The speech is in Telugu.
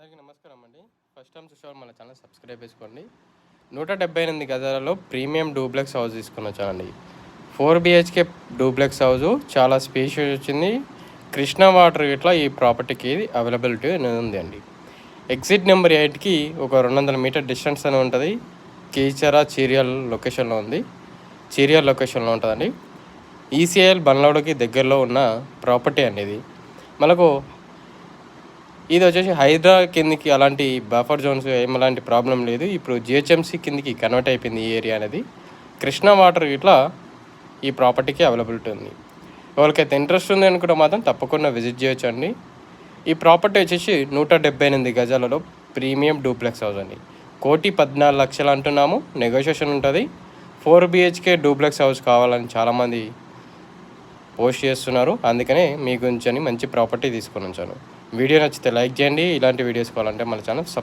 అందరికీ నమస్కారం అండి. ఫస్ట్ టైం చూసేవాళ్ళు మన ఛానల్ సబ్స్క్రైబ్ చేసుకోండి. 178 గజాలలో ప్రీమియం డూప్లెక్స్ హౌస్ తీసుకొని వచ్చానండి. 4 బిహెచ్కే డూప్లెక్స్ హౌస్ చాలా స్పేషియస్ వచ్చింది. కృష్ణా వాటర్ ఇట్లా ఈ ప్రాపర్టీకి అవైలబిలిటీ అనేది ఉంది అండి. ఎగ్జిట్ నెంబర్ 8కి ఒక 200 మీటర్ డిస్టెన్స్ అని ఉంటుంది. చీరియల్ లొకేషన్లో ఉంది. చీరియల్ లొకేషన్లో ఉంటుందండి. ఈసీఐఎల్ బండ్లవాడకి దగ్గరలో ఉన్న ప్రాపర్టీ అండి ఇది. మనకు ఇది వచ్చేసి హైడ్రా కిందికి అలాంటి బఫర్ జోన్స్ ఏమలాంటి ప్రాబ్లం లేదు. ఇప్పుడు జిహెచ్ఎంసీ కిందికి కన్వర్ట్ అయిపోయింది ఈ ఏరియా అనేది. కృష్ణా వాటర్ ఇట్లా ఈ ప్రాపర్టీకి అవైలబిలిటీ ఉంది. ఎవరికైతే ఇంట్రెస్ట్ ఉంది అనుకుంటే మాత్రం తప్పకుండా విజిట్ చేయొచ్చు అండి. ఈ ప్రాపర్టీ వచ్చేసి 178 గజాలలో ప్రీమియం డూప్లెక్స్ హౌస్ అండి. 1,14,00,000 అంటున్నాము. నెగోషియేషన్ ఉంటుంది. 4 బిహెచ్కే డూప్లెక్స్ హౌస్ కావాలని చాలామంది పోస్ట్ చేస్తున్నారు. అందుకనే మీ గురించి మంచి ప్రాపర్టీ తీసుకొని వచ్చాను. వీడియో నచ్చితే లైక్ చేయండి. ఇలాంటి వీడియోస్ కావాలంటే మన ఛానల్ సబ్స్క్రైబ్